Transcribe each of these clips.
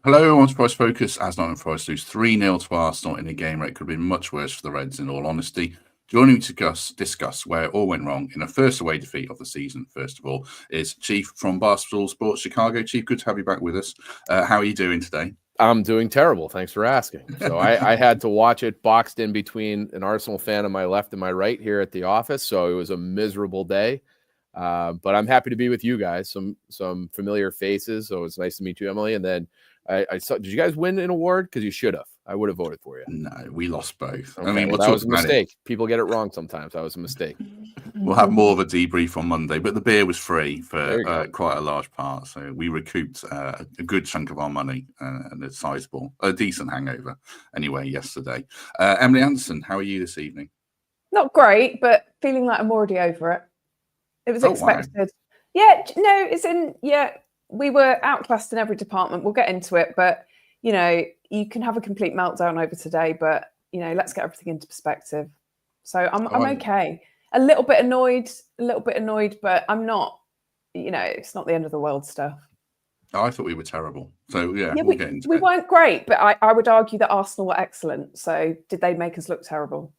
Hello, everyone's Price Focus. As Nottingham Forest lose 3-0 to Arsenal in a game where it could have been much worse for the Reds, in all honesty. Joining me to discuss where it all went wrong in a first away defeat of the season, first of all, is Chief from Barstool Sports Chicago. Chief, good to have you back with us. How are you doing today? I'm doing terrible. Thanks for asking. So I had to watch it boxed in between an Arsenal fan on my left and my right here at the office. So it was a miserable day. But I'm happy to be with you guys. Some familiar faces. So it's nice to meet you, Emily. And then I saw. Did you guys win an award? Because you should have. I would have voted for you. No, we lost both. Okay, I mean, that was a mistake. People get it wrong sometimes. That was a mistake. We'll have more of a debrief on Monday, but the beer was free for quite a large part, so we recouped a good chunk of our money and a decent hangover. Anyway, yesterday, Emily Anderson, how are you this evening? Not great, but feeling like I'm already over it. It was expected. Wow. Yeah, no, it's in. Yeah, we were outclassed in every department. We'll get into it, but you can have a complete meltdown over today, but let's get everything into perspective. So I'm okay. A little bit annoyed, but I'm not. It's not the end of the world stuff. Oh, I thought we were terrible. So yeah, we'll get into it. We weren't great, but I would argue that Arsenal were excellent. So did they make us look terrible?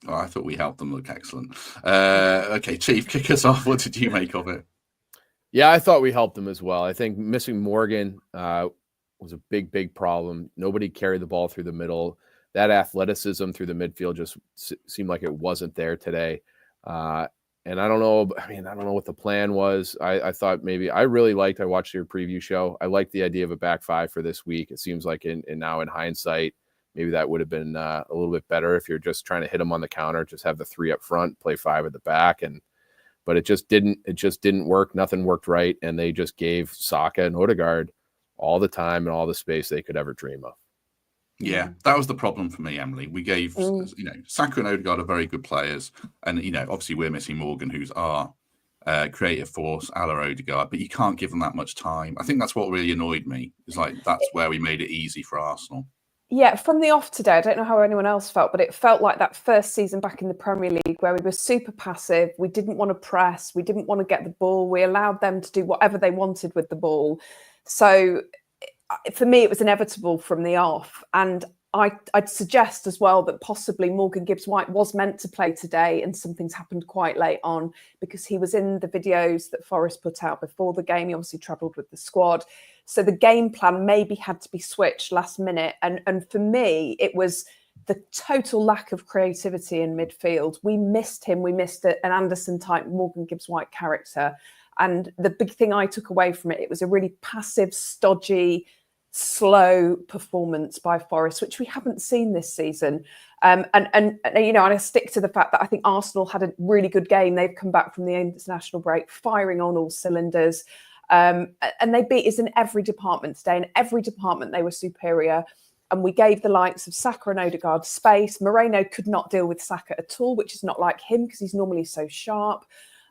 Oh, I thought we helped them look excellent. Okay, Chief, kick us off. What did you make of it? Yeah, I thought we helped them as well. I think missing Morgan was a big problem. Nobody carried the ball through the middle. That athleticism through the midfield just seemed like it wasn't there today. And I don't know. I don't know what the plan was. I thought maybe I watched your preview show. I liked the idea of a back five for this week. It seems like now in hindsight, maybe that would have been a little bit better if you're just trying to hit them on the counter. Just have the three up front, play five at the back, but it just didn't work. Nothing worked right, and they just gave Saka and Odegaard all the time and all the space they could ever dream of. Yeah, that was the problem for me, Emily. We gave, Saka and Odegaard are very good players. And, obviously we're missing Morgan, who's our creative force, a la Odegaard, but you can't give them that much time. I think that's what really annoyed me. It's like, that's where we made it easy for Arsenal. Yeah, from the off today, I don't know how anyone else felt, but it felt like that first season back in the Premier League where we were super passive. We didn't want to press. We didn't want to get the ball. We allowed them to do whatever they wanted with the ball. So for me, it was inevitable from the off. And I'd suggest as well that possibly Morgan Gibbs-White was meant to play today, and something's happened quite late on because he was in the videos that Forest put out before the game. He obviously travelled with the squad. So the game plan maybe had to be switched last minute. And for me, it was the total lack of creativity in midfield. We missed him. We missed an Anderson-type Morgan Gibbs-White character. And the big thing I took away from it was a really passive, stodgy, slow performance by Forest, which we haven't seen this season. And I stick to the fact that I think Arsenal had a really good game. They've come back from the international break, firing on all cylinders. And they beat us in every department today. In every department, they were superior. And we gave the likes of Saka and Odegaard space. Moreno could not deal with Saka at all, which is not like him because he's normally so sharp.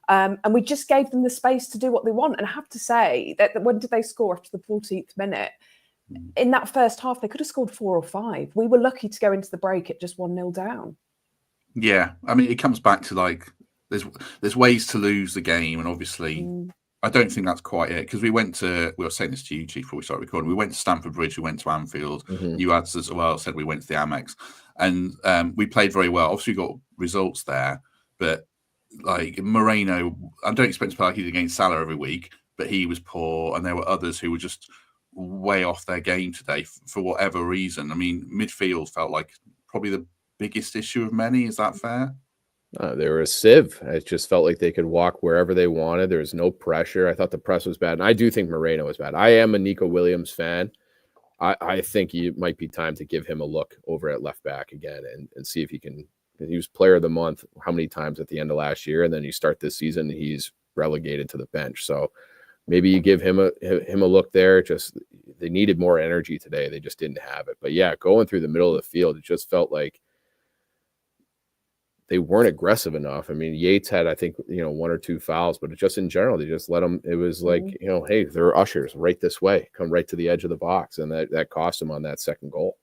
And we just gave them the space to do what they want. And I have to say that when did they score after the 14th minute? In that first half, they could have scored 4 or 5. We were lucky to go into the break at just 1-0 down. Yeah, I mean, it comes back to there's ways to lose the game, and obviously, I don't think that's quite it because we were saying this to you, Chief, before we started recording. We went to Stamford Bridge, we went to Anfield. You had as well said we went to the Amex, and we played very well. Obviously, we got results there, but like Moreno, I don't expect to play like he did against Salah every week, but he was poor, and there were others who were just way off their game today for whatever reason. I mean, midfield felt like probably the biggest issue of many. Is that fair? They were a sieve. It just felt like they could walk wherever they wanted. There was no pressure. I thought the press was bad. And I do think Moreno was bad. I am a Nico Williams fan. I think it might be time to give him a look over at left back again and see if he can. He was player of the month how many times at the end of last year, and then you start this season, he's relegated to the bench. So maybe you give him a look there. Just they needed more energy today. They just didn't have it. But yeah, going through the middle of the field, it just felt like they weren't aggressive enough. I mean, Yates had, I think, 1 or 2 fouls, but just in general, they just let them. It was like, hey, they're ushers right this way, come right to the edge of the box, and that cost them on that second goal.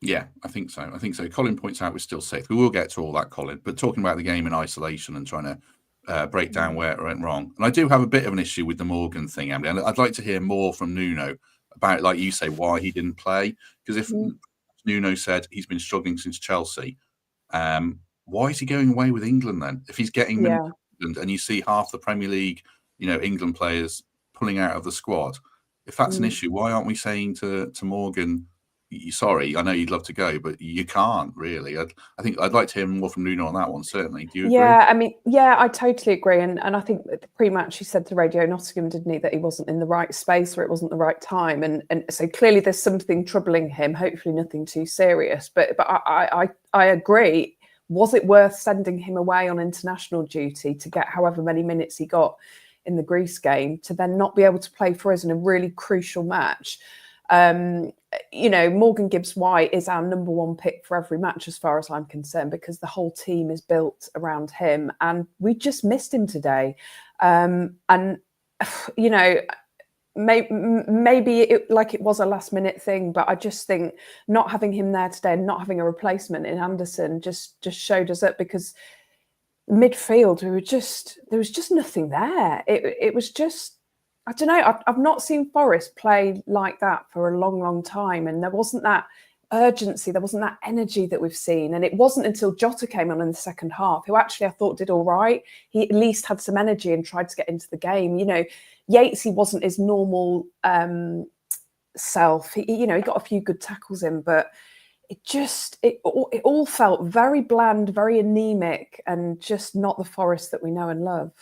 Yeah, I think so. Colin points out we're still safe. We will get to all that, Colin. But talking about the game in isolation and trying to break down where it went wrong. And I do have a bit of an issue with the Morgan thing, Emily. And I'd like to hear more from Nuno about, like you say, why he didn't play. Because if Nuno said he's been struggling since Chelsea, why is he going away with England then? If he's getting minutes and you see half the Premier League, England players pulling out of the squad, if that's an issue, why aren't we saying to Morgan, sorry, I know you'd love to go, but you can't really. I think I'd like to hear more from Nuno on that one, certainly. Do you agree? Yeah, I mean, I totally agree. And I think pre-match he said to Radio Nottingham, didn't he, that he wasn't in the right space or it wasn't the right time. And so clearly there's something troubling him, hopefully nothing too serious. But I agree. Was it worth sending him away on international duty to get however many minutes he got in the Greece game to then not be able to play for us in a really crucial match? Morgan Gibbs-White is our number one pick for every match as far as I'm concerned, because the whole team is built around him, and we just missed him today. Maybe it was a last minute thing, but I just think not having him there today and not having a replacement in Anderson just showed us up, because midfield there was just nothing there. It was just, I don't know. I've not seen Forest play like that for a long, long time. And there wasn't that urgency. There wasn't that energy that we've seen. And it wasn't until Jota came on in the second half, who actually I thought did all right. He at least had some energy and tried to get into the game. Yatesy wasn't his normal self. He got a few good tackles in, but it all felt very bland, very anemic, and just not the Forest that we know and love.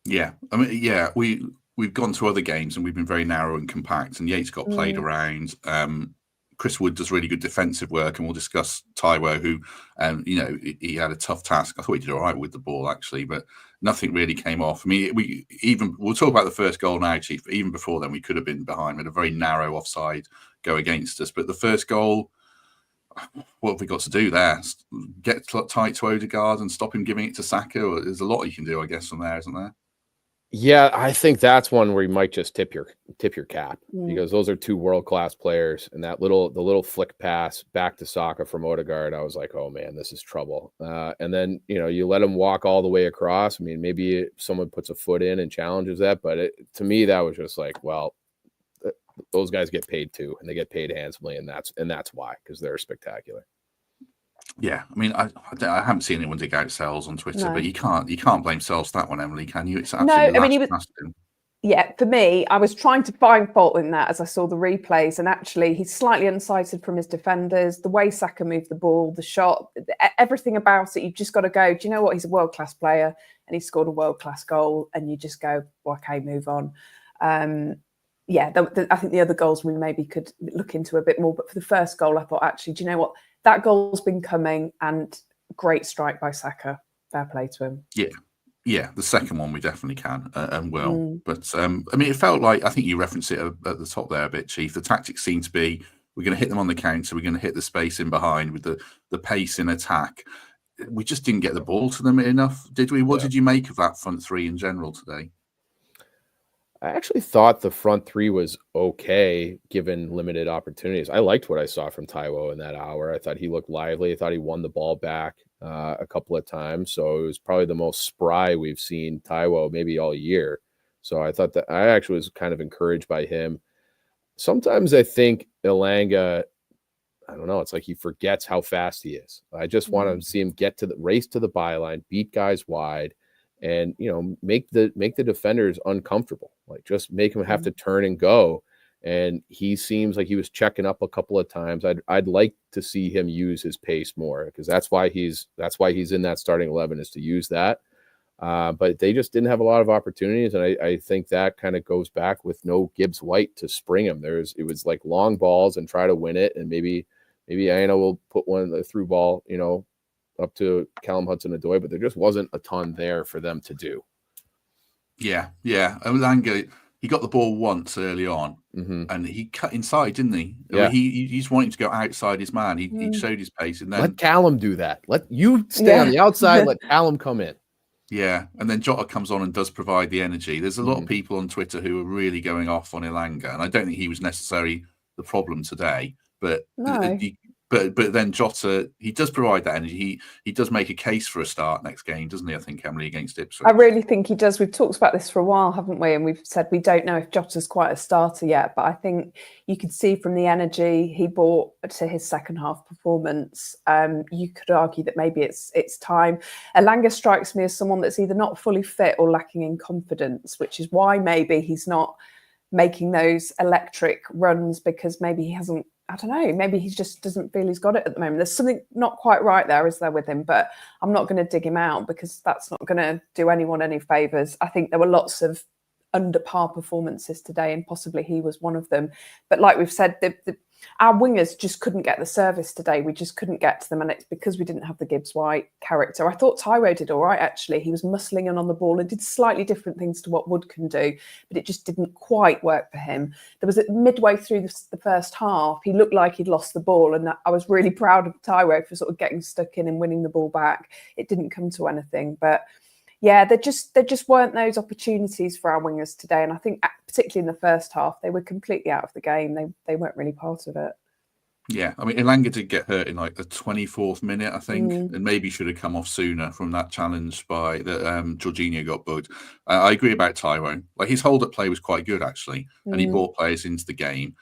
Yeah. I mean, we've gone to other games and we've been very narrow and compact, and Yates got played around. Chris Wood does really good defensive work, and we'll discuss Taiwo, who, he had a tough task. I thought he did all right with the ball, actually, but nothing really came off. I mean, we'll talk about the first goal now, Chief, but even before then, we could have been behind. We had a very narrow offside go against us. But the first goal, what have we got to do there? Get tight to Odegaard and stop him giving it to Saka? Or there's a lot you can do, I guess, from there, isn't there? Yeah, I think that's one where you might just tip your cap, because those are two world-class players, and the little flick pass back to Saka from Odegaard, I was like, oh man, this is trouble. And then you let him walk all the way across. I mean, maybe someone puts a foot in and challenges that, but to me that was just like, well, those guys get paid too, and they get paid handsomely, and that's why, because they're spectacular. Yeah, I mean, I haven't seen anyone dig out Sells on Twitter, but you can't blame Sells for that one, Emily, can you? It's absolutely yeah, for me, I was trying to find fault in that as I saw the replays, and actually he's slightly unsighted from his defenders. The way Saka moved the ball, the shot, everything about it, you've just got to go, do you know what? He's a world-class player, and he scored a world-class goal, and you just go, well, okay, move on. I think the other goals we maybe could look into a bit more, but for the first goal, I thought, actually, do you know what? That goal's been coming, and great strike by Saka. Fair play to him. Yeah. The second one we definitely can and will. But I mean, it felt like, I think you referenced it at the top there a bit, Chief. The tactics seemed to be, we're going to hit them on the counter, we're going to hit the space in behind with the pace in attack. We just didn't get the ball to them enough, did we? What did you make of that front three in general today? I actually thought the front three was okay, given limited opportunities. I liked what I saw from Taiwo in that hour. I thought he looked lively. I thought he won the ball back a couple of times. So it was probably the most spry we've seen Taiwo maybe all year. So I thought that I actually was kind of encouraged by him. Sometimes I think Elanga, I don't know, it's like he forgets how fast he is. I just want to see him get to the race to the byline, beat guys wide, and make the defenders uncomfortable. Like, just make him have to turn and go. And he seems like he was checking up a couple of times. I'd like to see him use his pace more, because that's why he's in that starting 11, is to use that. But they just didn't have a lot of opportunities, and I think that kind of goes back with no Gibbs-White to spring him. It was like long balls and try to win it, and maybe Aina will put the through ball, up to Callum Hudson-Odoi, but there just wasn't a ton there for them to do. Yeah. Elanga, he got the ball once early on, and he cut inside, didn't he? Yeah. I mean, he's wanting to go outside his man. He showed his pace, and then let Callum do that. Let you stay on the outside. Let Callum come in. Yeah, and then Jota comes on and does provide the energy. There's a lot of people on Twitter who are really going off on Elanga, and I don't think he was necessarily the problem today. But But then Jota, he does provide that energy. He does make a case for a start next game, doesn't he? I think, Emily, against Ipswich. I really think he does. We've talked about this for a while, haven't we? And we've said we don't know if Jota's quite a starter yet, but I think you could see from the energy he brought to his second half performance, you could argue that maybe it's time. Elanga strikes me as someone that's either not fully fit or lacking in confidence, which is why maybe he's not making those electric runs, because maybe he hasn't, I don't know, maybe he just doesn't feel he's got it at the moment. There's something not quite right there, is there, with him? But I'm not going to dig him out, because that's not going to do anyone any favours. I think there were lots of under par performances today, and possibly he was one of them. But like we've said, our wingers just couldn't get the service today. We just couldn't get to them, and it's because we didn't have the Gibbs-White character. I thought Taiwo did all right, actually. He was muscling in on the ball and did slightly different things to what Wood can do, but it just didn't quite work for him. There was midway through the first half, he looked like he'd lost the ball, and I was really proud of Taiwo for sort of getting stuck in and winning the ball back. It didn't come to anything, but yeah, there just weren't those opportunities for our wingers today. And I think particularly in the first half, they were completely out of the game. They weren't really part of it. Yeah, I mean, Elanga did get hurt in like the 24th minute, I think, and maybe should have come off sooner from that challenge by that Jorginho got booked. I agree about Taiwo. Like, his hold-up play was quite good, actually, and he brought players into the game.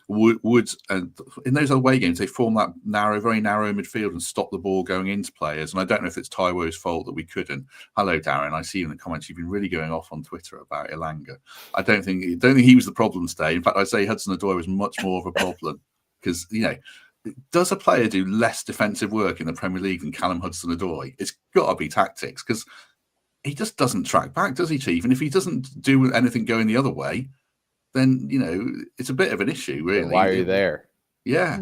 Wood and in those away games, they form that very narrow midfield and stop the ball going into players. And I don't know if it's Taiwo's fault that we couldn't. Hello, Darren. I see you in the comments. You've been really going off on Twitter about Elanga. I don't think he was the problem today. In fact, I'd say Hudson-Odoi was much more of a problem, because, you know, does a player do less defensive work in the Premier League than Callum Hudson-Odoi? It's got to be tactics, because he just doesn't track back, does he, Chief? And if he doesn't do anything going the other way, then, you know, it's a bit of an issue, really. Why are you there? Yeah.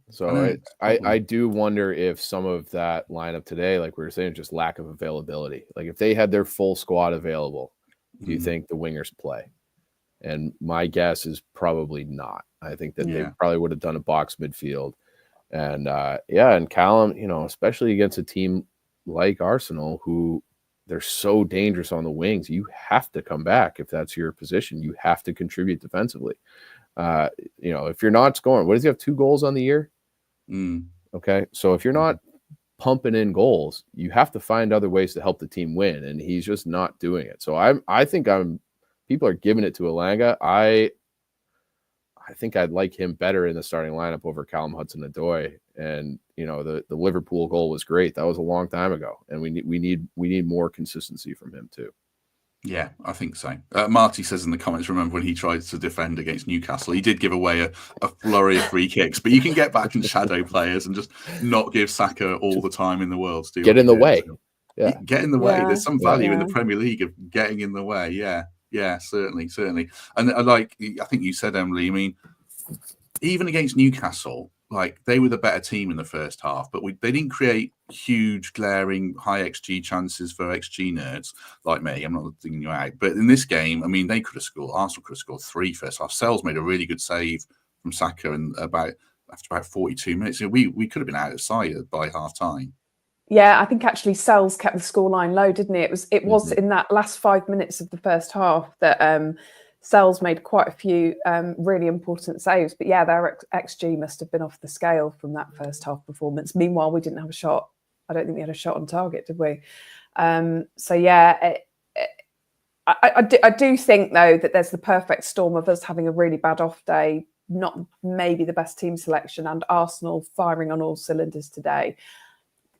So I do wonder if some of that lineup today, like we were saying, just lack of availability. Like, if they had their full squad available, do you think the wingers play? And my guess is probably not. I think that they probably would have done a box midfield. And and Callum, you know, especially against a team like Arsenal, who they're so dangerous on the wings, you have to come back if that's your position. You have to contribute defensively. You know, if you're not scoring, what does he have, 2 goals on the year? Okay, so if you're not pumping in goals, you have to find other ways to help the team win, and he's just not doing it. So I think people are giving it to Elanga. I think I'd like him better in the starting lineup over Callum Hudson-Odoi. And, you know, the Liverpool goal was great. That was a long time ago, and we need more consistency from him too. Yeah, I think so. Marty says in the comments, remember when he tried to defend against Newcastle, he did give away a flurry of free kicks, but you can get back and shadow players and just not give Saka all the time in the world to do. Get in the way. Yeah, get in the way. There's some value in the Premier League of getting in the way. Yeah, certainly. And I think you said, Emily, I mean, even against Newcastle, like, they were the better team in the first half, but they didn't create huge, glaring, high XG chances for XG nerds like me. I'm not thinking you out. But in this game, I mean, Arsenal could have scored 3 first half. Sells made a really good save from Saka, and after about 42 minutes, we could have been out of sight by half time. Yeah, I think actually Sells kept the scoreline low, didn't he? It was in that last 5 minutes of the first half that Sells made quite a few really important saves. But yeah, their XG must have been off the scale from that first half performance. Meanwhile, we didn't have a shot. I don't think we had a shot on target, did we? So yeah, I do think, though, that there's the perfect storm of us having a really bad off day, not maybe the best team selection, and Arsenal firing on all cylinders today.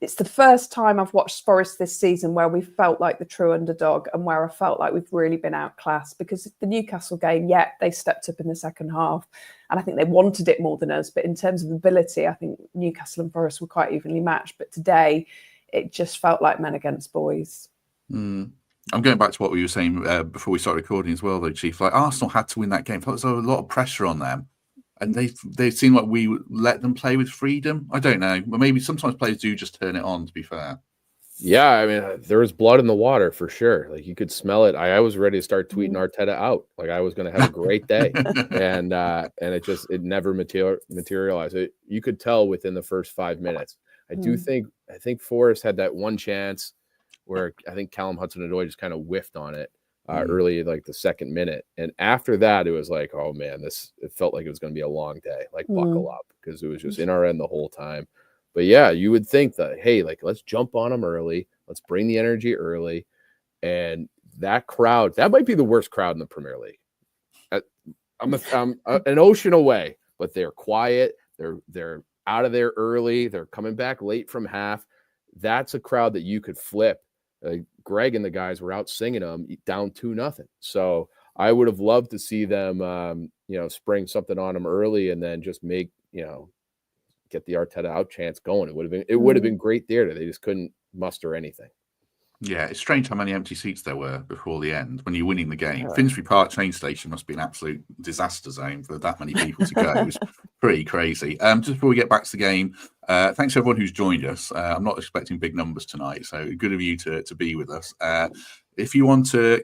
It's the first time I've watched Forest this season where we felt like the true underdog, and where I felt like we've really been outclassed, because the Newcastle game, they stepped up in the second half, and I think they wanted it more than us. But in terms of ability, I think Newcastle and Forest were quite evenly matched. But today, it just felt like men against boys. I'm going back to what we were saying before we started recording as well, though, Chief. Like, Arsenal had to win that game. I thought there was a lot of pressure on them. And they seem like we let them play with freedom. I don't know. But maybe sometimes players do just turn it on, to be fair. Yeah, I mean, there was blood in the water for sure. Like, you could smell it. I was ready to start tweeting Arteta out. Like, I was going to have a great day. and it never materialized. You could tell within the first 5 minutes. I think Forrest had that one chance where I think Callum Hudson-Odoi just kind of whiffed on it. early, like the second minute. And after that, it was like, oh man, it felt like it was going to be a long day, like buckle up, because it was just in our end the whole time. But yeah, you would think that, hey, like, let's jump on them early. Let's bring the energy early. And that crowd, that might be the worst crowd in the Premier League. I'm an ocean away, but they're quiet. They're out of there early. They're coming back late from half. That's a crowd that you could flip. Greg and the guys were out singing them down 2-0. So I would have loved to see them, spring something on them early and then just make, get the Arteta out chance going. It would have been great theater. They just couldn't muster anything. Yeah, it's strange how many empty seats there were before the end when you're winning the game. Yeah. Finsbury Park train station must be an absolute disaster zone for that many people to go. It was pretty crazy. Just before we get back to the game, thanks to everyone who's joined us. I'm not expecting big numbers tonight, so good of you to be with us. If you want to,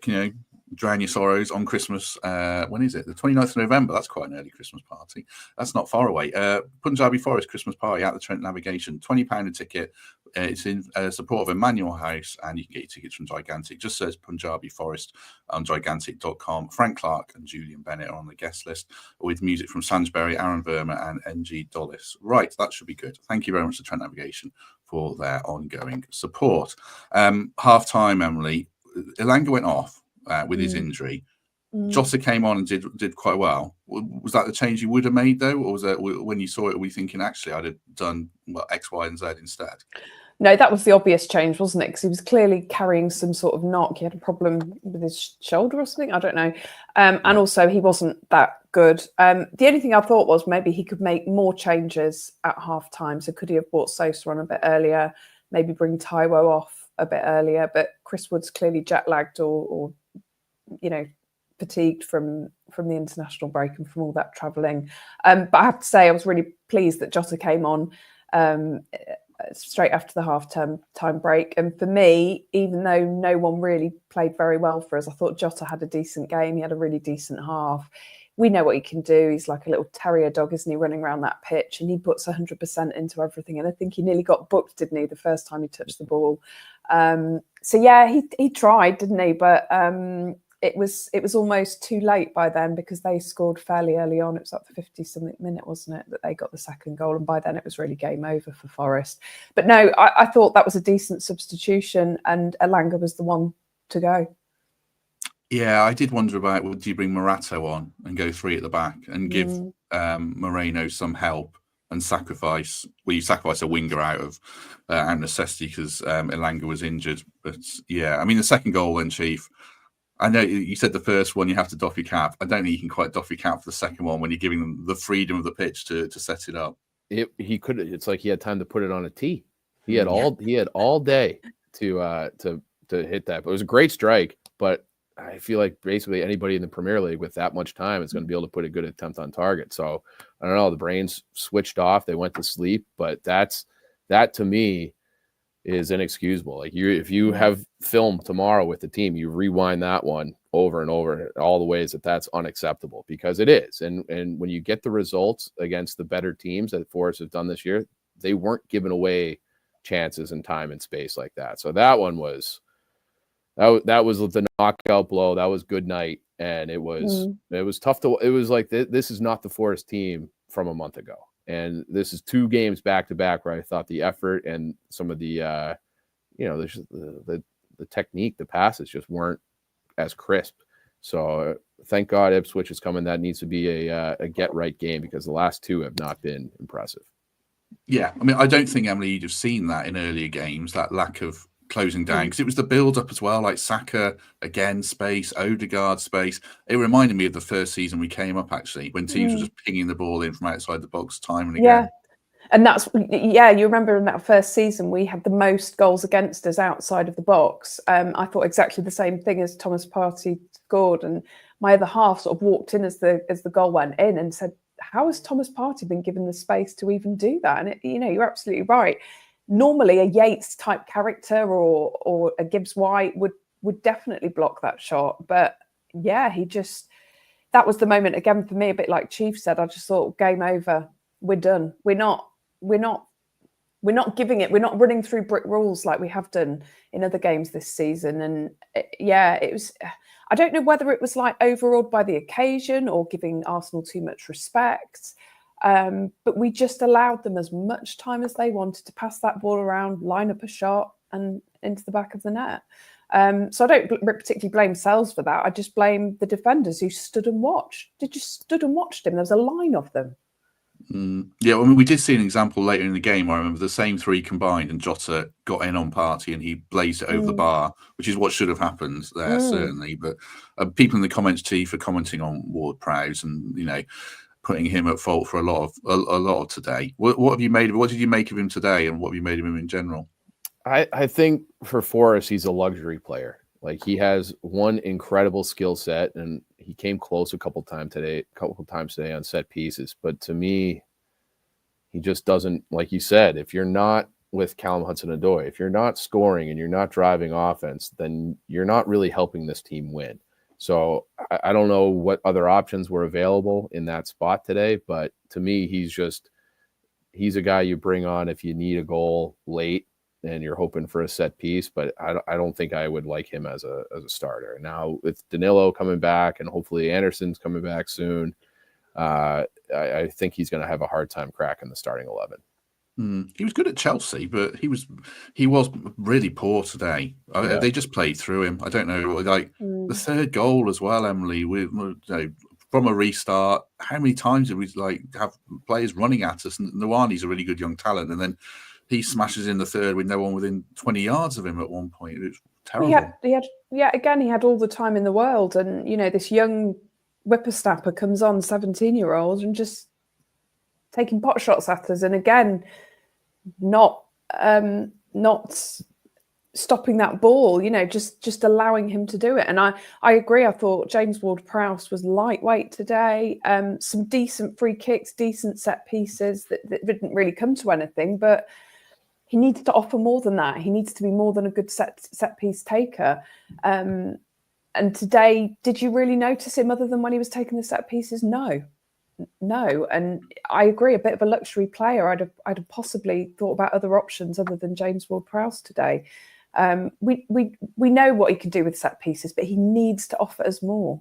drown your sorrows on Christmas. When is it? The 29th of November. That's quite an early Christmas party. That's not far away. Punjabi Forest Christmas party at the Trent Navigation. £20 a ticket. It's in support of Emmanuel House, and you can get your tickets from Gigantic. Just search Punjabi Forest on gigantic.com. Frank Clark and Julian Bennett are on the guest list, with music from Sansbury, Aaron Verma, and NG Dollis. Right, that should be good. Thank you very much to Trent Navigation for their ongoing support. Half-time, Emily. Elanga went off with his injury. Jota came on and did quite well. Was that the change you would have made, though? Or was that when you saw it, were you thinking, actually, I'd have done X, Y, and Z instead? No, that was the obvious change, wasn't it? Because he was clearly carrying some sort of knock. He had a problem with his shoulder or something. I don't know. And also, he wasn't that good. The only thing I thought was maybe he could make more changes at half-time. So could he have brought Sosa on a bit earlier, maybe bring Taiwo off a bit earlier? But Chris Wood's clearly jet-lagged or fatigued from the international break and from all that travelling. But I have to say, I was really pleased that Jota came on straight after the half-time break. And for me, even though no one really played very well for us, I thought Jota had a decent game. He had a really decent half. We know what he can do. He's like a little terrier dog, isn't he, running around that pitch? And he puts 100% into everything. And I think he nearly got booked, didn't he, the first time he touched the ball. So, yeah, he tried, didn't he? But it was almost too late by then, because they scored fairly early on. It was like the 50-something minute, wasn't it, that they got the second goal. And by then it was really game over for Forest. But no, I thought that was a decent substitution, and Elanga was the one to go. Yeah, I did wonder about, would you bring Morato on and go 3 at the back and give Moreno some help and sacrifice a winger out of necessity because Elanga was injured. But yeah, I mean, the second goal then, Chief, I know you said the first one you have to doff your cap. I don't think you can quite doff your cap for the second one when you're giving them the freedom of the pitch to set it up. He could. It's like he had time to put it on a tee. He had all day to hit that. But it was a great strike. But I feel like basically anybody in the Premier League with that much time is going to be able to put a good attempt on target. So I don't know. The brains switched off. They went to sleep. But that to me is inexcusable. Like if you have film tomorrow with the team, you rewind that one over and over all the ways that's unacceptable, because it is. And when you get the results against the better teams that Forest have done this year, they weren't giving away chances in time and space like that. So that one was that was the knockout blow. That was good night. And it was tough it was like, this is not the Forest team from a month ago. And this is 2 games back to back where I thought the effort and some of the, the technique, the passes just weren't as crisp. So thank God Ipswich is coming. That needs to be a get right game, because the last 2 have not been impressive. Yeah, I mean, I don't think, Emily, you'd have seen that in earlier games, that lack of closing down, because it was the build-up as well, like Saka, again, space, Odegaard, space. It reminded me of the first season we came up, actually, when teams were just pinging the ball in from outside the box time and again. Yeah, and you remember in that first season, we had the most goals against us outside of the box. I thought exactly the same thing as Thomas Partey scored, and my other half sort of walked in as the goal went in and said, how has Thomas Partey been given the space to even do that? And you're absolutely right. Normally, a Yates type character or a Gibbs White would definitely block that shot. But yeah, that was the moment again for me. A bit like Chief said, I just thought, game over. We're done. We're not we're not giving it. We're not running through brick walls like we have done in other games this season. And it was. I don't know whether it was like overawed by the occasion or giving Arsenal too much respect. But we just allowed them as much time as they wanted to pass that ball around, line up a shot, and into the back of the net. So I don't particularly blame Sells for that. I just blame the defenders who stood and watched. They just stood and watched him. There was a line of them. Yeah, I mean, we did see an example later in the game. I remember the same three combined, and Jota got in on Partey, and he blazed it over the bar, which is what should have happened there, certainly. But people in the comments too for commenting on Ward-Prowse and putting him at fault for a lot of today. What have you made of? What did you make of him today, and what have you made of him in general? I think for Forest, he's a luxury player. Like, he has one incredible skill set, and he came close a couple times today on set pieces. But to me, he just doesn't, like you said, if you're not with Callum Hudson-Odoi, if you're not scoring and you're not driving offense, then you're not really helping this team win. So I don't know what other options were available in that spot today, but to me, he's a guy you bring on if you need a goal late and you're hoping for a set piece, but I don't think I would like him as a starter. Now, with Danilo coming back and hopefully Anderson's coming back soon, I think he's going to have a hard time cracking the starting 11. He was good at Chelsea, but he was really poor today. They just played through him. I don't know, the third goal as well, Emily. From a restart, how many times did we have players running at us? And Nwani's a really good young talent, and then he smashes in the third with no one within 20 yards of him at one point. It was terrible. He had all the time in the world. And, this young whippersnapper comes on, 17-year-old, and just taking pot shots at us. And again, not stopping that ball, just allowing him to do it. And I agree. I thought James Ward-Prowse was lightweight today. Some decent free kicks, decent set pieces that didn't really come to anything, but he needs to offer more than that. He needs to be more than a good set piece taker. And today, did you really notice him other than when he was taking the set pieces? No. And I agree, a bit of a luxury player. I'd have possibly thought about other options other than James Ward-Prowse today. We know what he can do with set pieces, but he needs to offer us more.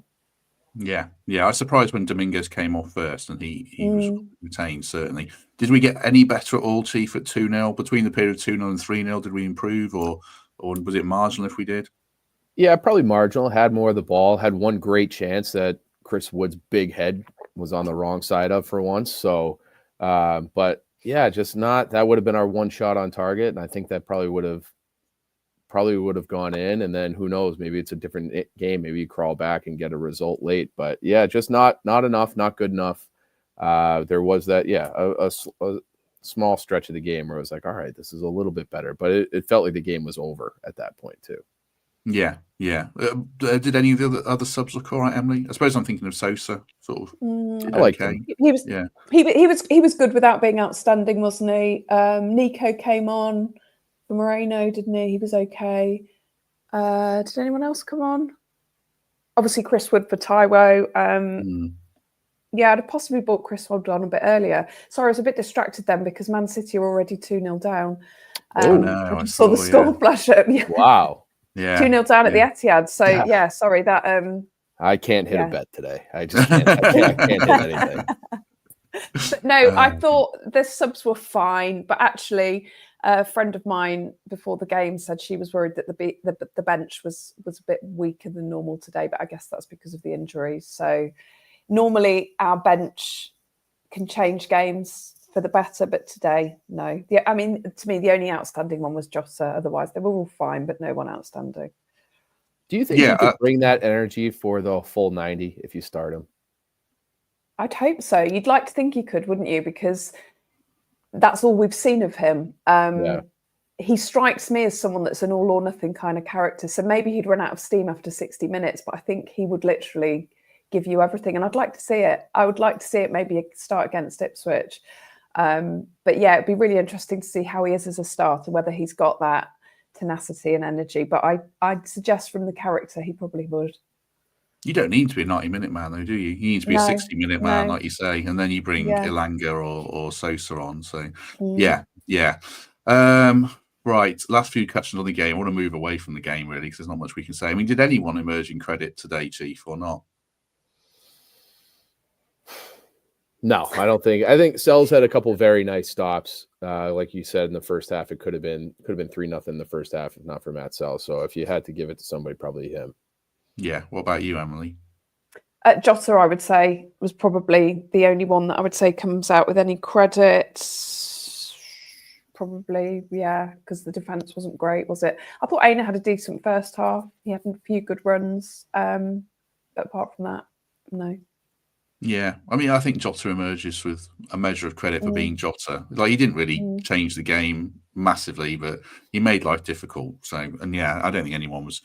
Yeah. I was surprised when Dominguez came off first, and he was retained, certainly. Did we get any better at all, Chief, at 2-0? Between the period of 2-0 and 3-0, did we improve, or was it marginal if we did? Yeah, probably marginal. Had more of the ball. Had one great chance that Chris Wood's big head was on the wrong side of for once. So, but yeah, just not. That would have been our one shot on target, and I think that probably would have gone in. And then who knows? Maybe it's a different game. Maybe you crawl back and get a result late. But yeah, just not enough, not good enough. There was that, a small stretch of the game where it was like, all right, this is a little bit better. But it felt like the game was over at that point too. Yeah. Did any of the other subs look all right, Emily? I suppose I'm thinking of Sosa. Sort of. I like him. He was good without being outstanding, wasn't he? Nico came on for Moreno, didn't he? He was okay. Did anyone else come on? Obviously, Chris Wood for Taiwo. Yeah, I'd have possibly brought Chris Wood on a bit earlier. Sorry, I was a bit distracted then because Man City are already 2-0 down. I just saw the score flash up. Yeah. Wow. Yeah. 2-0 down at the Etihad. So, sorry, that... I can't hit a bet today. I just can't. I can't hit anything. But no, I thought the subs were fine, but actually... A friend of mine before the game said she was worried that the bench was a bit weaker than normal today, but I guess that's because of the injuries. So normally our bench can change games for the better, but today, no. To me, the only outstanding one was Jota. Otherwise, they were all fine, but no one outstanding. Do you think you could bring that energy for the full 90 if you start him? I'd hope so. You'd like to think you could, wouldn't you? Because that's all we've seen of him. He strikes me as someone that's an all or nothing kind of character. So maybe he'd run out of steam after 60 minutes, but I think he would literally give you everything. And I'd like to see it. I would like to see it maybe start against Ipswich. But yeah, it'd be really interesting to see how he is as a starter, whether he's got that tenacity and energy. But I'd suggest from the character, he probably would. You don't need to be a 90-minute man, though, do you? You need to be a 60-minute man, like you say, and then you bring Ilanga or Sosa on. So, yeah. Right, last few questions on the game. I want to move away from the game, really, because there's not much we can say. I mean, did anyone emerge in credit today, Chief, or not? No, I don't think. I think Sells had a couple very nice stops. Like you said in the first half, it could have been 3-0 in the first half, if not for Matt Sells. So if you had to give it to somebody, probably him. Yeah. What about you, Emily? Jota, I would say, was probably the only one that I would say comes out with any credit. Probably, yeah, because the defence wasn't great, was it? I thought Aina had a decent first half. He had a few good runs. But apart from that, no. Yeah, I mean, I think Jota emerges with a measure of credit for being Jota. Like, he didn't really change the game massively, but he made life difficult. So, and yeah, I don't think anyone was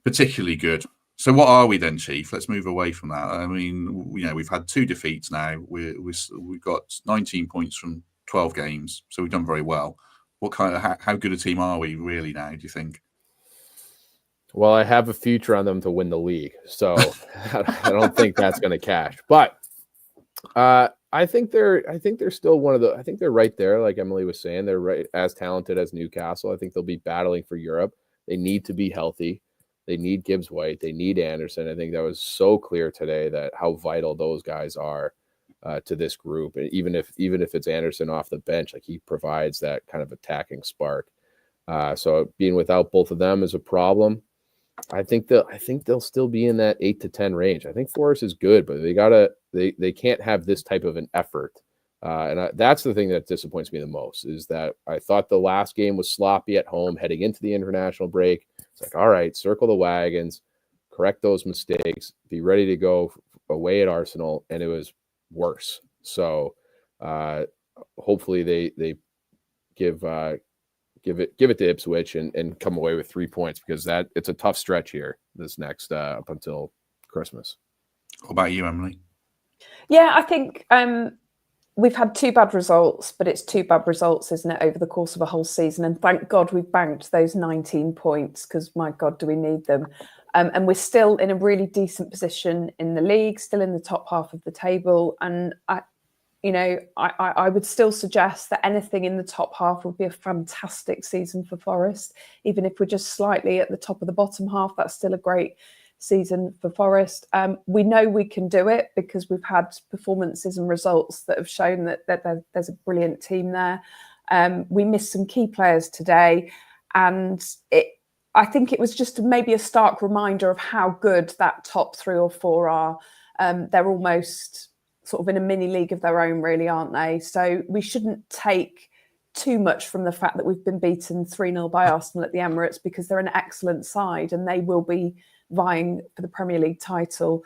particularly good. So what are we then, Chief? Let's move away from that. I mean, we've had 2 defeats now. We've got 19 points from 12 games, so we've done very well. What kind of how good a team are we really now, do you think? Well, I have a future on them to win the league, so I don't think that's going to cash. But I think they're still one of the. I think they're right there, like Emily was saying. They're right as talented as Newcastle. I think they'll be battling for Europe. They need to be healthy. They need Gibbs White. They need Anderson. I think that was so clear today that how vital those guys are to this group. And even if it's Anderson off the bench, like he provides that kind of attacking spark. So being without both of them is a problem. I think they'll still be in that 8 to 10 range. I think Forest is good, but they can't have this type of an effort. That's the thing that disappoints me the most is that I thought the last game was sloppy at home heading into the international break. It's like, all right, circle the wagons, correct those mistakes, be ready to go away at Arsenal, and it was worse. So hopefully they give it to Ipswich and come away with 3 points, because it's a tough stretch here this next up until Christmas. What about you, Emily? Yeah, I think we've had 2 bad results, but it's 2 bad results, isn't it, over the course of a whole season? And thank God we've banked those 19 points, because my God, do we need them? And we're still in a really decent position in the league, still in the top half of the table. And I would still suggest that anything in the top half would be a fantastic season for Forest. Even if we're just slightly at the top of the bottom half, that's still a great season for Forest. We know we can do it because we've had performances and results that have shown that there's a brilliant team there. We missed some key players today, and I think it was just maybe a stark reminder of how good that top 3 or 4 are. They're almost sort of in a mini league of their own, really, aren't they? So we shouldn't take too much from the fact that we've been beaten 3-0 by Arsenal at the Emirates, because they're an excellent side and they will be vying for the Premier League title.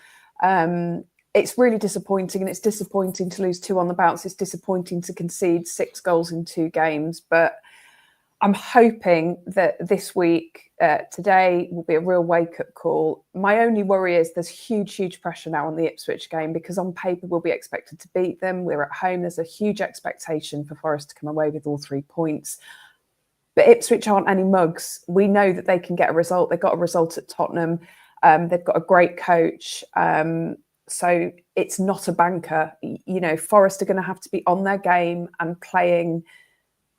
It's really disappointing, and it's disappointing to lose 2 on the bounce. It's disappointing to concede 6 goals in 2 games, but I'm hoping that this week, today, will be a real wake-up call. My only worry is there's huge pressure now on the Ipswich game, because on paper we'll be expected to beat them. We're at home. There's a huge expectation for Forest to come away with all 3 points. But Ipswich aren't any mugs. We know that they can get a result. They got a result at Tottenham. They've got a great coach. So it's not a banker. Forest are going to have to be on their game and playing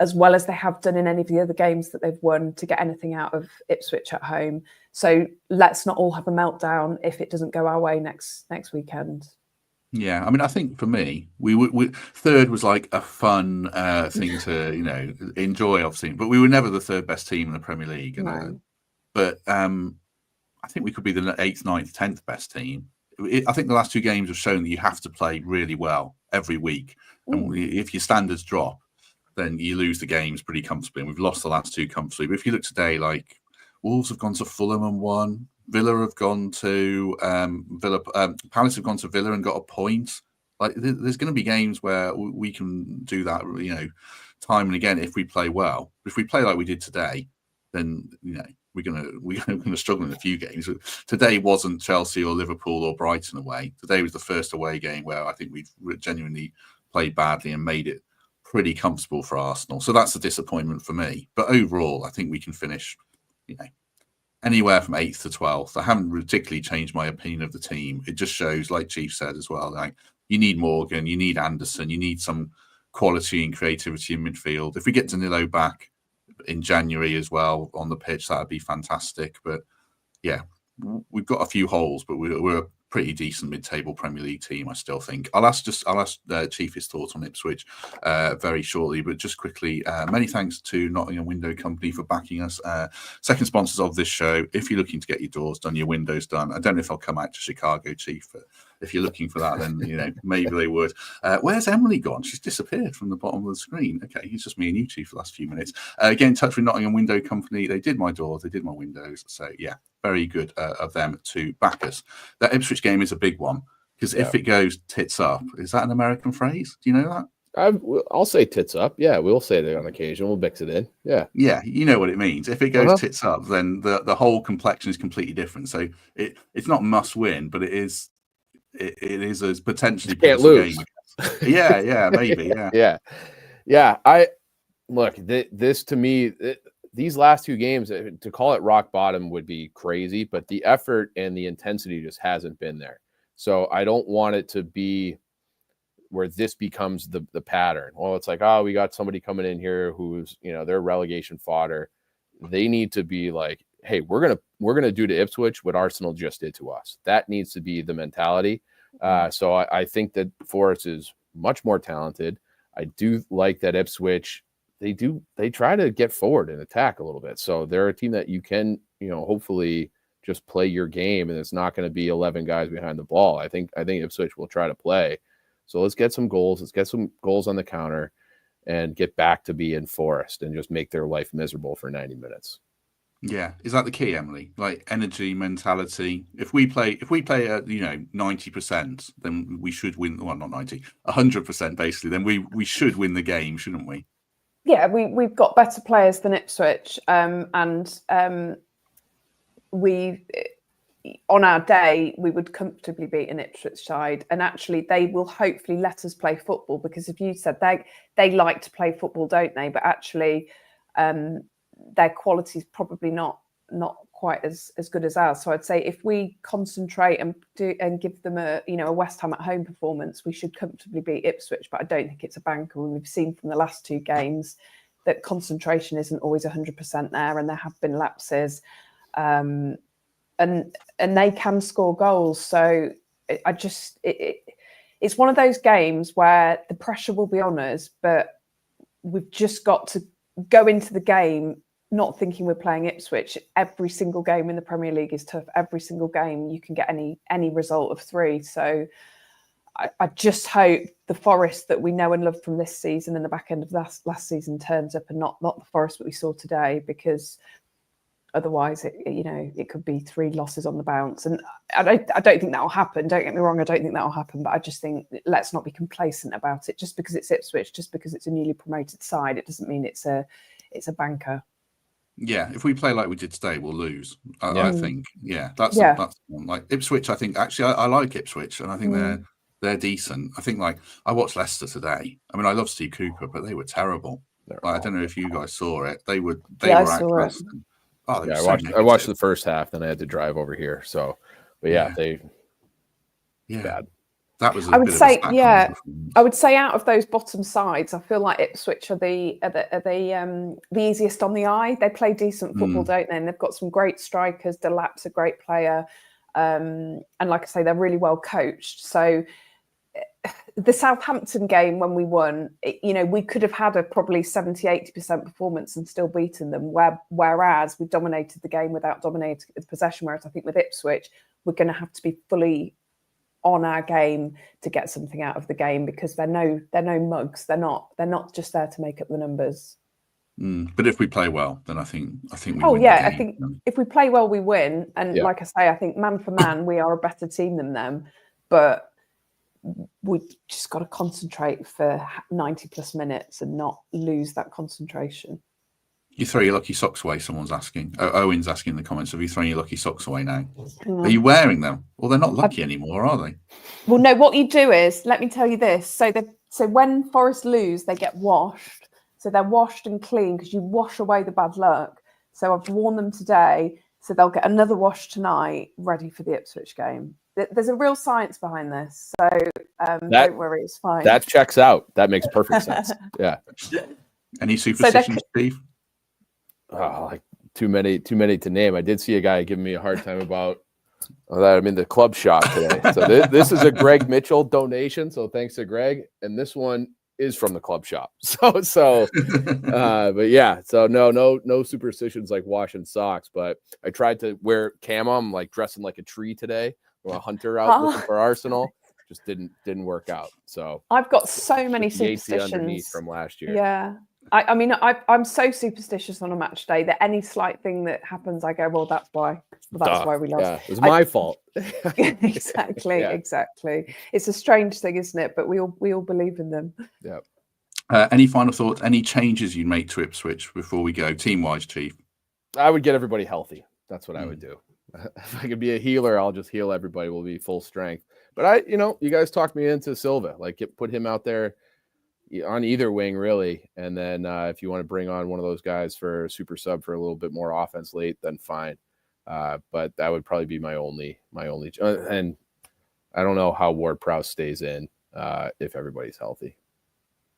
as well as they have done in any of the other games that they've won to get anything out of Ipswich at home. So let's not all have a meltdown if it doesn't go our way next weekend. Yeah, I mean, I think for me, we third was like a fun thing to enjoy, obviously, but we were never the 3rd best team in the Premier League. No. But I think we could be the 8th, 9th, 10th best team. I think the last 2 games have shown that you have to play really well every week, and if your standards drop, then you lose the games pretty comfortably. And we've lost the last 2 comfortably. But if you look today, like Wolves have gone to Fulham and won. Villa have gone to Palace have gone to Villa and got a point. Like there's going to be games where we can do that, time and again if we play well. If we play like we did today, then we're gonna struggle in a few games. Today wasn't Chelsea or Liverpool or Brighton away. Today was the first away game where I think we've genuinely played badly and made it pretty comfortable for Arsenal. So that's a disappointment for me. But overall, I think we can finish, anywhere from 8th to 12th. I haven't particularly changed my opinion of the team. It just shows, like Chief said as well, like you need Morgan, you need Anderson, you need some quality and creativity in midfield. If we get Danilo back in January as well on the pitch, that'd be fantastic. But yeah, we've got a few holes, but we're a pretty decent mid-table Premier League team, I still think. I'll ask Chief his thoughts on Ipswich very shortly, but just quickly, many thanks to Nottingham Window Company for backing us. Second sponsors of this show. If you're looking to get your doors done, your windows done, I don't know if they'll come out to Chicago, Chief, but if you're looking for that, then maybe they would. Where's Emily gone? She's disappeared from the bottom of the screen. Okay, it's just me and you two for the last few minutes. Get in touch with Nottingham Window Company. They did my doors, they did my windows. So yeah, very good of them to back us. That Ipswich game is a big one because if it goes tits up, is that an American phrase? Do you know that? I'll say tits up. Yeah, we'll say that on occasion. We'll mix it in. Yeah. Yeah, you know what it means. If it goes tits up, then the whole complexion is completely different. So it's not must win, but it is a potentially can't lose. Game. Yeah, maybe. Yeah. I look, this to me, these last two games, to call it rock bottom would be crazy, but the effort and the intensity just hasn't been there. So I don't want it to be where this becomes the pattern. Well, it's like, we got somebody coming in here who's, they're relegation fodder. They need to be like, hey, we're gonna do to Ipswich what Arsenal just did to us. That needs to be the mentality. So I think that Forest is much more talented. I do like that Ipswich, they try to get forward and attack a little bit. So they're a team that you can, hopefully just play your game, and it's not going to be 11 guys behind the ball. I think Ipswich will try to play. So let's get some goals. Let's get some goals on the counter and get back to being Forest and just make their life miserable for 90 minutes. Yeah, is that the key, Emily? Like energy, mentality. If we play at 90%, then we should win. Well, not 90, 100% basically. Then we should win the game, shouldn't we? Yeah, we've got better players than Ipswich, and we on our day we would comfortably beat an Ipswich side, and actually they will hopefully let us play football, because if you said they like to play football, don't they? But actually, their quality is probably not quite as good as ours. So I'd say if we concentrate and give them a West Ham at home performance, we should comfortably beat Ipswich. But I don't think it's a banker. And we've seen from the last two games that concentration isn't always 100% there, and there have been lapses, and they can score goals. So it's one of those games where the pressure will be on us, but we've just got to go into the game not thinking we're playing Ipswich. Every single game in the Premier League is tough. Every single game you can get any result of 3. So I just hope the Forest that we know and love from this season and the back end of last season turns up, and not the Forest that we saw today, because otherwise it could be 3 losses on the bounce. And I don't think that will happen. Don't get me wrong, I don't think that will happen, but I just think let's not be complacent about it. Just because it's Ipswich, just because it's a newly promoted side, it doesn't mean it's a banker. Yeah, if we play like we did today, we'll lose. I think. Yeah, that's like Ipswich. I think actually I like Ipswich, and I think they're decent. I think I watched Leicester today. I mean, I love Steve Cooper, but they were terrible. I don't know if you guys saw it. They were outclassed. I watched the first half, then I had to drive over here. So, but bad. That was. I would say out of those bottom sides, I feel like Ipswich are the easiest on the eye. They play decent football, don't they? And they've got some great strikers. Delap's a great player, and like I say, they're really well coached. So the Southampton game when we won, we could have had a probably 70-80% performance and still beaten them. Whereas we dominated the game without dominating the possession. Whereas I think with Ipswich, we're going to have to be fully on our game to get something out of the game, because they're no mugs. They're not just there to make up the numbers. But if we play well, then I think we win. I think if we play well, we win. And like I say, I think man for man, we are a better team than them. But we just got to concentrate for 90 plus minutes and not lose that concentration. You throw your lucky socks away, someone's asking. Owen's asking in the comments, have you thrown your lucky socks away now? Are you wearing them? Well, they're not lucky anymore, are they? Well, no, what you do is, let me tell you this. So when Forest lose, they get washed. So they're washed and clean because you wash away the bad luck. So I've worn them today. So they'll get another wash tonight, ready for the Ipswich game. There's a real science behind this, so don't worry, it's fine. That checks out. That makes perfect sense. Yeah. Any superstitions, Steve? Oh, like too many to name. I did see a guy giving me a hard time about that I'm in the club shop today. So this is a Greg Mitchell donation. So thanks to Greg. And this one is from the club shop. But yeah, so no superstitions like washing socks. But I tried to wear camo. I'm like dressing like a tree today, or a hunter out looking for Arsenal. Just didn't work out. So I've got so many superstitions underneath from last year. Yeah. I mean, I'm so superstitious on a match day that any slight thing that happens, I go, well, that's why we lost. Yeah, it was my fault. Exactly. It's a strange thing, isn't it? But we all believe in them. Yeah. Any final thoughts? Any changes you'd make to Ipswich before we go, team-wise, Chief? I would get everybody healthy. That's what I would do. If I could be a healer, I'll just heal everybody. We'll be full strength. But you guys talked me into Silva. Like, put him out there on either wing, really. And then if you want to bring on one of those guys for a super sub for a little bit more offense late, then fine. But that would probably be my only. And I don't know how Ward-Prowse stays in if everybody's healthy.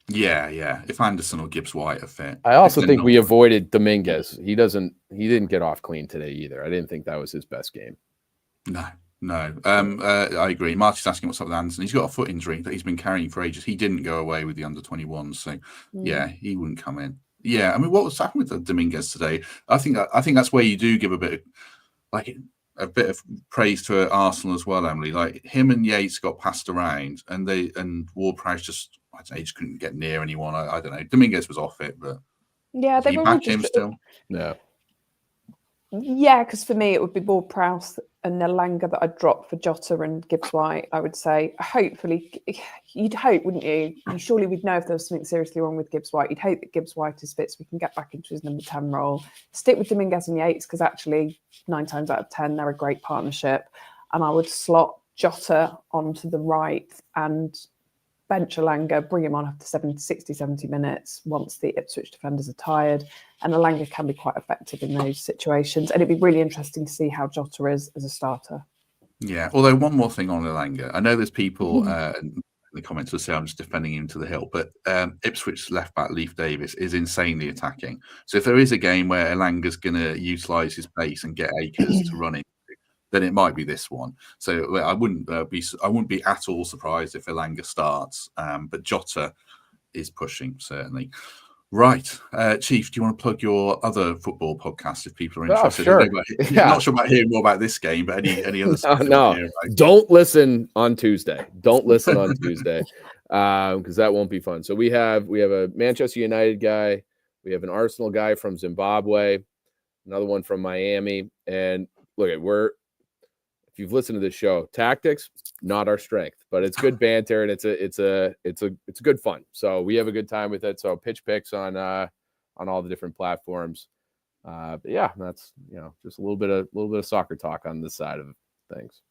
Yeah. If Anderson or Gibbs-White are fit. I also think we avoided Dominguez. He didn't get off clean today either. I didn't think that was his best game. No. I agree. Marty's asking what's up with Anderson. He's got a foot injury that he's been carrying for ages. He didn't go away with the under-21s, so yeah, he wouldn't come in. Yeah, I mean, what was happening with Dominguez today? I think that's where you do give a bit of praise to Arsenal as well, Emily. Like, him and Yates got passed around, and Ward-Prowse just couldn't get near anyone. I don't know. Dominguez was off it, but yeah, they were back him still. No. Yeah, because for me it would be Ward-Prowse and Nelanga that I'd drop for Jota and Gibbs-White, I would say. Hopefully, you'd hope, wouldn't you? Surely we'd know if there was something seriously wrong with Gibbs-White. You'd hope that Gibbs-White is fit so we can get back into his number 10 role. Stick with Dominguez and Yates because actually 9 times out of 10 they're a great partnership. And I would slot Jota onto the right and bench Elanga, bring him on after 60, 70 minutes once the Ipswich defenders are tired. And Elanga can be quite effective in those situations. And it'd be really interesting to see how Jota is as a starter. Yeah, although one more thing on Elanga. I know there's people in the comments will say I'm just defending him to the hilt, but Ipswich left back Leif Davies is insanely attacking. So if there is a game where Elanga's going to utilise his pace and get Akers to run in, then it might be this one. So I wouldn't be at all surprised if Elanga starts, but Jota is pushing, certainly. Right. Chief, do you want to plug your other football podcast if people are interested? Sure. I'm not sure about hearing more about this game, but any other stuff? No. Don't listen on Tuesday. Because that won't be fun. So we have a Manchester United guy. We have an Arsenal guy from Zimbabwe, another one from Miami. And look, if you've listened to this show, tactics, not our strength, but it's good banter and it's good fun. So we have a good time with it. So pitch picks on all the different platforms. But yeah, that's just a little bit of soccer talk on this side of things.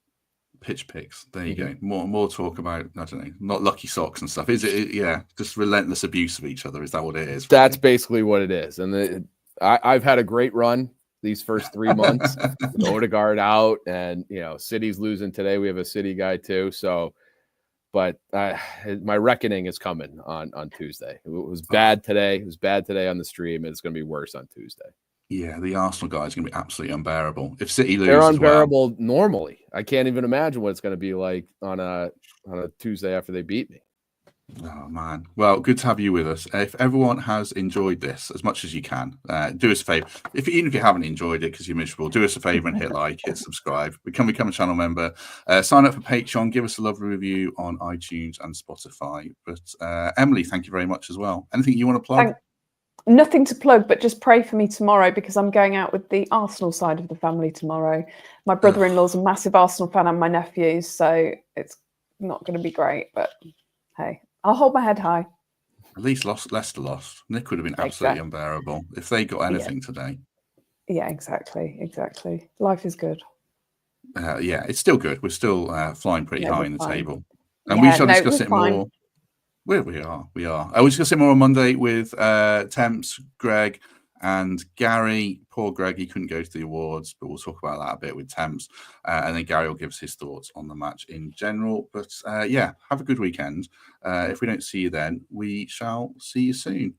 Pitch picks. There you go. More talk about, I don't know, not lucky socks and stuff. Is it? Yeah, just relentless abuse of each other. Is that what it is? That's basically what it is. And I've had a great run these first 3 months. Odegaard out, and City's losing today. We have a City guy too. So, but my reckoning is coming on Tuesday. It was bad today. It was bad today on the stream. And it's going to be worse on Tuesday. Yeah, the Arsenal guy is going to be absolutely unbearable. If City lose, they're unbearable normally. I can't even imagine what it's going to be like on a Tuesday after they beat me. Oh, man. Well, good to have you with us. If everyone has enjoyed this as much as you can, do us a favor. Even if you haven't enjoyed it because you're miserable, do us a favor and hit like, hit subscribe. Become a channel member. Sign up for Patreon. Give us a lovely review on iTunes and Spotify. But Emily, thank you very much as well. Anything you want to plug? Nothing to plug, but just pray for me tomorrow because I'm going out with the Arsenal side of the family tomorrow. My brother-in-law's a massive Arsenal fan and my nephews, so it's not going to be great. But hey, I'll hold my head high. At least Leicester lost. Nick would have been absolutely unbearable if they got anything today. Yeah, exactly. Life is good. Yeah, it's still good. We're still flying pretty high in the table. And we shall discuss it more. We are. I was discussing more on Monday with Temps, Greg, And Gary, poor Greg, he couldn't go to the awards, but we'll talk about that a bit with Thames. And then Gary will give us his thoughts on the match in general. But yeah, have a good weekend. If we don't see you then, we shall see you soon.